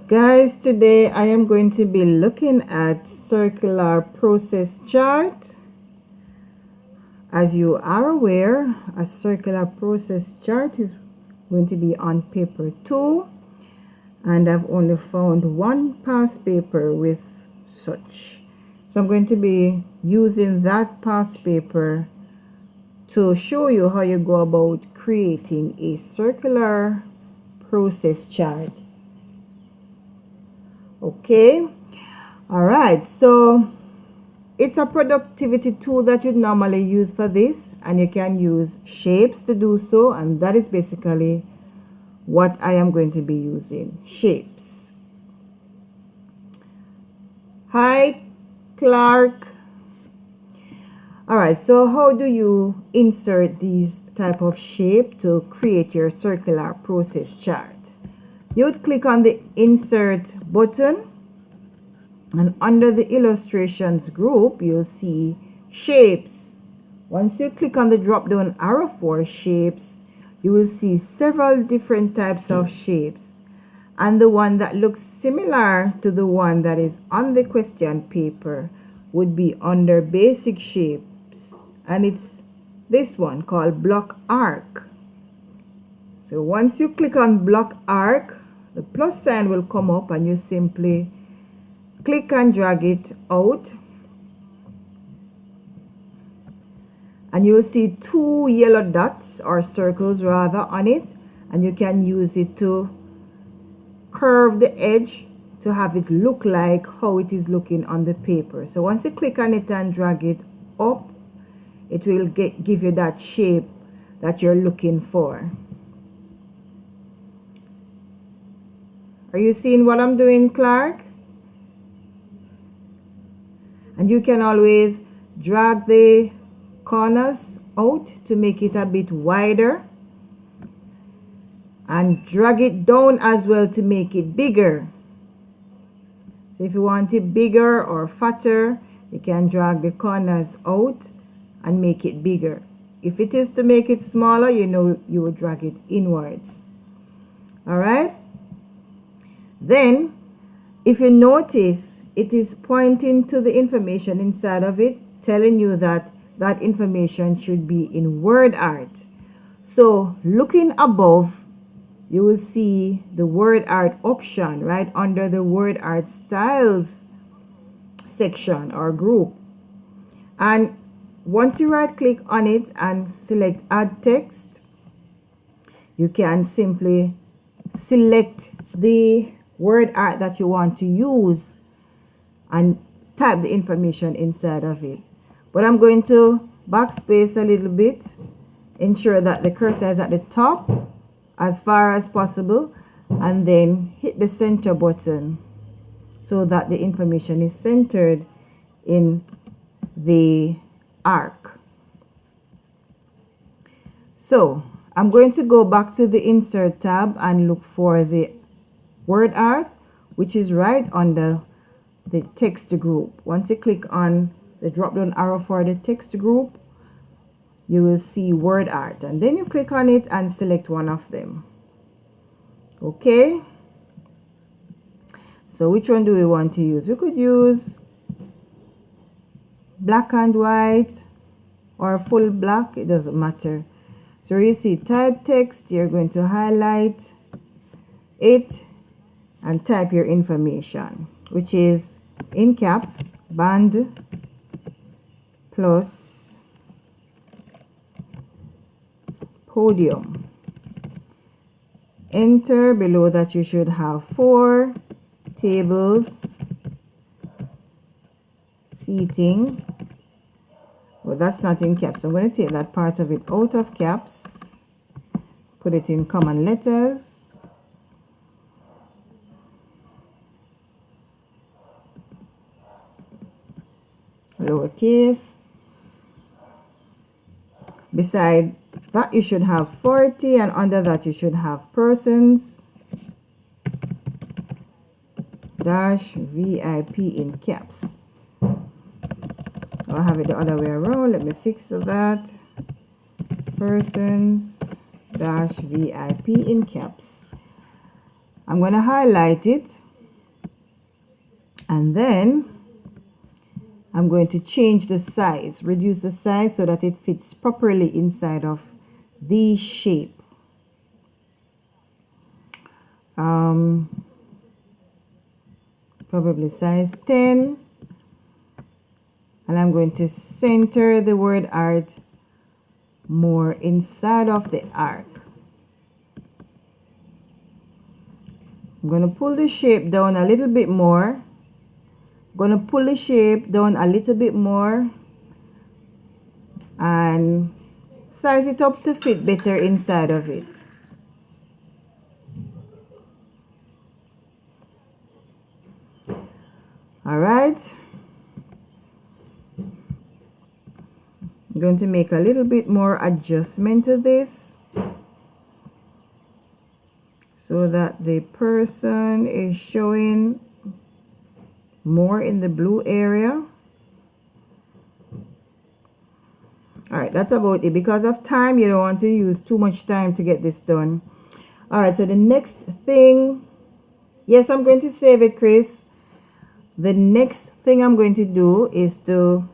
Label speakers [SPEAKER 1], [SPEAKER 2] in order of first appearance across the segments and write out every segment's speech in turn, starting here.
[SPEAKER 1] Guys, today I am going to be looking at circular process chart. As you are aware, a circular process chart is going to be on paper 2, and I've only found one past paper with such. So I'm going to be using that past paper to show you how you go about creating a circular process chart. Okay, all right, so it's a productivity tool that you normally use for this, and you can use shapes to do so, and that is basically what I am going to be using, shapes. Hi, Clark. All right, so how do you insert these type of shape to create your circular process chart? You would click on the insert button, and under the illustrations group you'll see shapes. Once you click on the drop down arrow for shapes, you will see several different types of shapes, and the one that looks similar to the one that is on the question paper would be under basic shapes, and it's this one called block arc. So once you click on block arc, the plus sign will come up and you simply click and drag it out, and you will see two yellow dots or circles rather on it, and you can use it to curve the edge to have it look like how it is looking on the paper. So once you click on it and drag it up, it will give you that shape that you're looking for. Are you seeing what I'm doing, Clark? And you can always drag the corners out to make it a bit wider, and drag it down as well to make it bigger. So if you want it bigger or fatter, you can drag the corners out and make it bigger. If it is to make it smaller, you know you will drag it inwards. All right. Then if you notice, it is pointing to the information inside of it, telling you that that information should be in word art. So looking above, you will see the word art option right under the word art styles section or group. And once you right click on it and select add text, you can simply select the word art that you want to use and type the information inside of it. But I'm going to backspace a little bit, ensure that the cursor is at the top as far as possible, and then hit the center button so that the information is centered in the arc. So I'm going to go back to the insert tab and look for the word art, which is right under the text group. Once you click on the drop down arrow for the text group, you will see word art, and then you click on it and select one of them. Okay, so which one do we want to use? We could use black and white or full black, it doesn't matter. So you see type text, you're going to highlight it and type your information, which is in caps band plus podium. Enter. Below that you should have 4 tables, seating. Well, that's not in caps, so I'm going to take that part of it out of caps, put it in common letters. Lowercase. Beside that you should have 40, and under that you should have persons dash VIP in caps. I'll have it the other way around. Let me fix that. Persons dash VIP in caps. I'm going to highlight it And then I'm going to change the size, reduce the size so that it fits properly inside of the shape. Probably size 10. And I'm going to center the word art more inside of the arc. I'm going to pull the shape down a little bit more. I'm going to pull the shape down a little bit more and size it up to fit better inside of it. All right. I'm going to make a little bit more adjustment to this so that the person is showing more in the blue area. All right, that's about it. Because of time, you don't want to use too much time to get this done. All right, so the next thing, yes, I'm going to save it, Chris. The next thing I'm going to do is to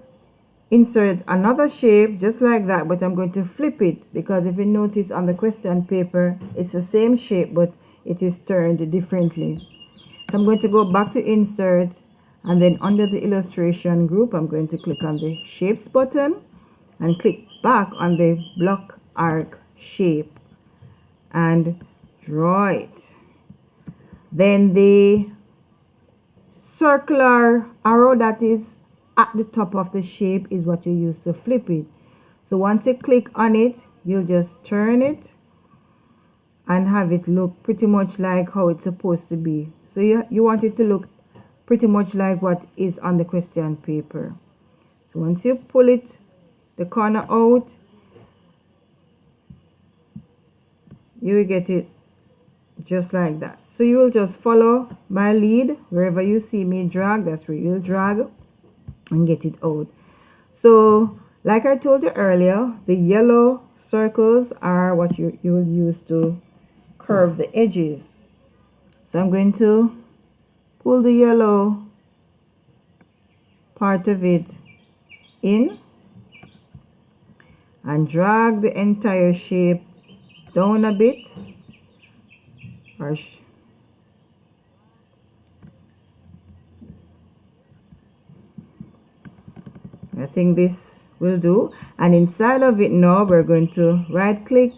[SPEAKER 1] insert another shape just like that, but I'm going to flip it, because if you notice on the question paper, it's the same shape, but it is turned differently. So I'm going to go back to insert, and then under the illustration group, I'm going to click on the shapes button and click back on the block arc shape and draw it. Then the circular arrow that is at the top of the shape is what you use to flip it. So once you click on it, you'll just turn it and have it look pretty much like how it's supposed to be. So you want it to look pretty much like what is on the question paper. So once you pull it, the corner out, you will get it just like that. So you will just follow my lead. Wherever you see me drag, that's where you'll drag and get it out. So like I told you earlier, the yellow circles are what you will use to curve the edges. So I'm going to pull the yellow part of it in and drag the entire shape down a bit. I think this will do. And inside of it now, we're going to right click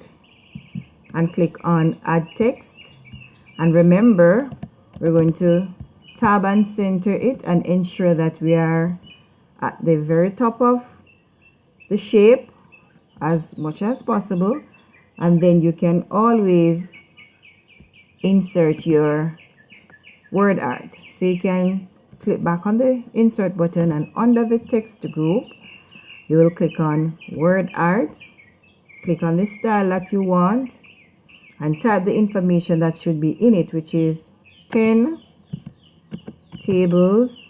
[SPEAKER 1] and click on add text. And remember, we're going to tab and center it and ensure that we are at the very top of the shape as much as possible. And then you can always insert your word art. So you can click back on the insert button, and under the text group, you will click on word art, click on the style that you want, and type the information that should be in it, which is 10 tables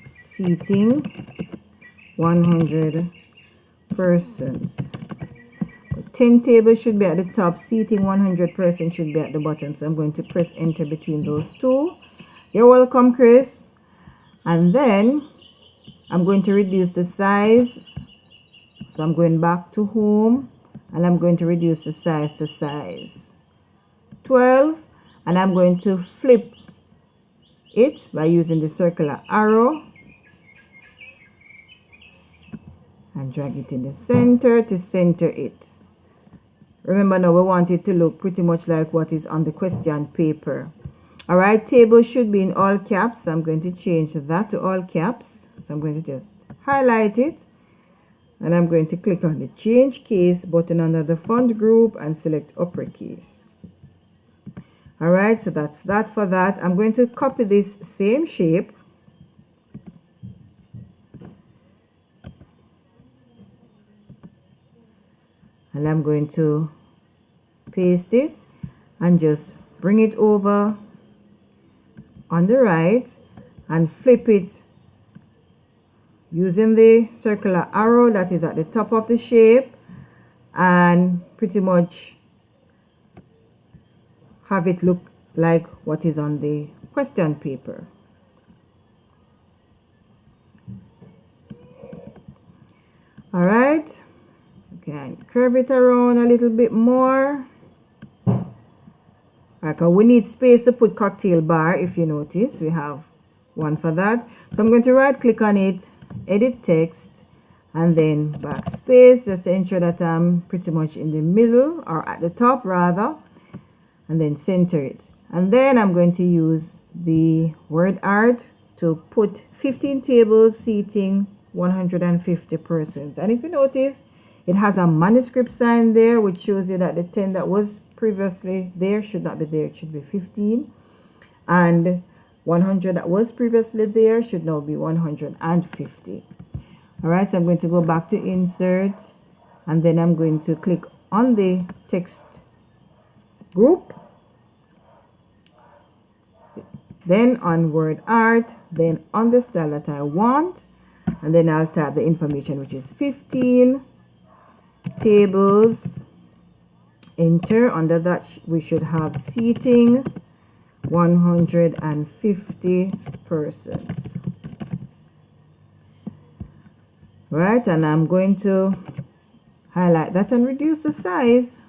[SPEAKER 1] seating 100 persons. 10 tables should be at the top, seating 100 persons should be at the bottom. So I'm going to press enter between those two. You're welcome, Chris. And then I'm going to reduce the size. So I'm going back to home, and I'm going to reduce the size to size 12, and I'm going to flip it by using the circular arrow and drag it in the center to center it. Remember now, we want it to look pretty much like what is on the question paper. All right, table should be in all caps. So I'm going to change that to all caps. So I'm going to just highlight it, and I'm going to click on the change case button under the font group and select uppercase. All right, so that's that for that. I'm going to copy this same shape and I'm going to paste it and just bring it over on the right and flip it using the circular arrow that is at the top of the shape, and pretty much have it look like what is on the question paper. All right, you can curve it around a little bit more. Like we need space to put cocktail bar. If you notice, we have one for that. So I'm going to right click on it, edit text, and then backspace, just to ensure that I'm pretty much in the middle, or at the top rather, and then center it. And then I'm going to use the word art to put 15 tables seating 150 persons. And if you notice, it has a manuscript sign there which shows you that the 10 that was previously there should not be there, it should be 15, and 100 that was previously there should now be 150. All right, so I'm going to go back to insert, and then I'm going to click on the text group, then on word art, then on the style that I want, and then I'll type the information, which is 15 tables. Enter. Under that we should have seating 150 persons. Right, and I'm going to highlight that and reduce the size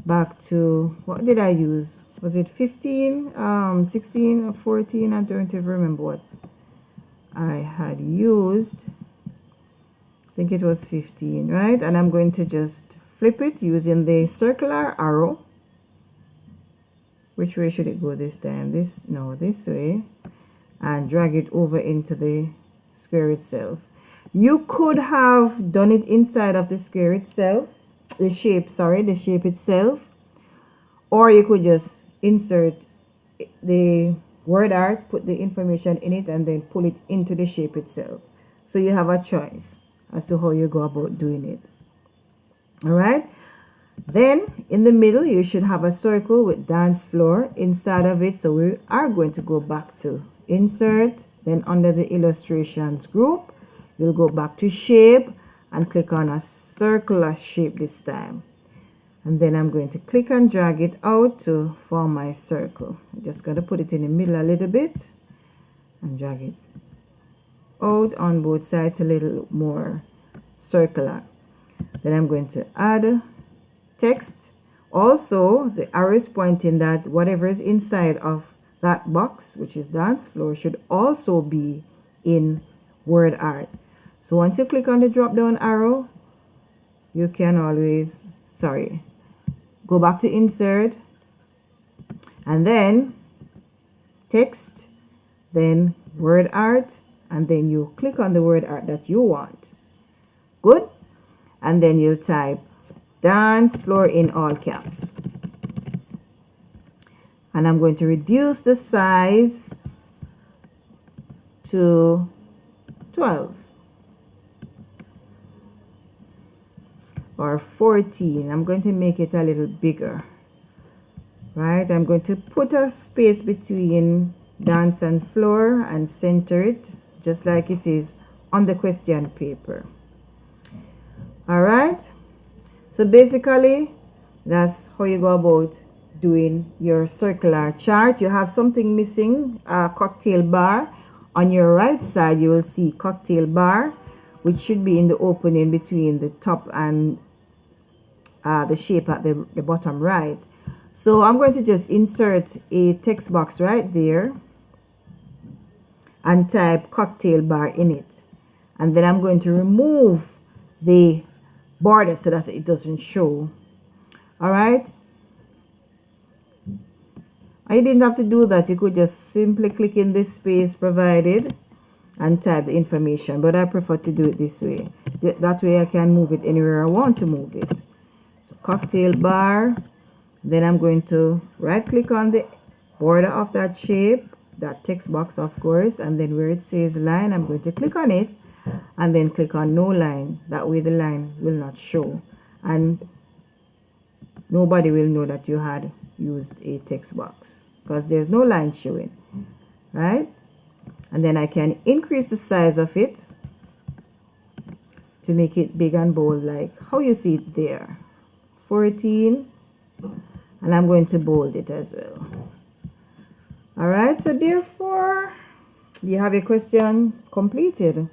[SPEAKER 1] back to, what did I use? Was it 15, 16 or 14? I don't even remember what I had used. I think it was 15, right? And I'm going to just flip it using the circular arrow. Which way should it go this time? This way. And drag it over into the square itself. You could have done it inside of the square itself, the shape itself, or you could just insert the word art, put the information in it, and then pull it into the shape itself. So you have a choice as to how you go about doing it. All right, then in the middle you should have a circle with dance floor inside of it. So we are going to go back to insert, then under the illustrations group you'll go back to shape and click on a circular shape this time, and then I'm going to click and drag it out to form my circle. I'm just going to put it in the middle a little bit and drag it out on both sides a little more circular. Then I'm going to add text. Also, the arrow is pointing that whatever is inside of that box, which is dance floor, should also be in word art. So once you click on the drop down arrow, you can always, go back to insert, and then text, then word art, and then you click on the word art that you want. Good. And then you'll type dance floor in all caps. And I'm going to reduce the size to 12 or 14. I'm going to make it a little bigger. Right, I'm going to put a space between dance and floor and center it just like it is on the question paper. All right, so basically that's how you go about doing your circular chart. You have something missing, a cocktail bar. On your right side you will see cocktail bar, which should be in the opening between the top and the shape at the bottom right. So I'm going to just insert a text box right there and type cocktail bar in it, and then I'm going to remove the border so that it doesn't show. All right, I didn't have to do that. You could just simply click in this space provided and type the information, but I prefer to do it this way. That way I can move it anywhere I want to move it. So cocktail bar, then I'm going to right click on the border of that shape, that text box of course, and then where it says line I'm going to click on it and then click on no line. That way the line will not show and nobody will know that you had used a text box because there's no line showing, right? And then I can increase the size of it to make it big and bold like how you see it there, 14, and I'm going to bold it as well. All right, so therefore you have your question completed.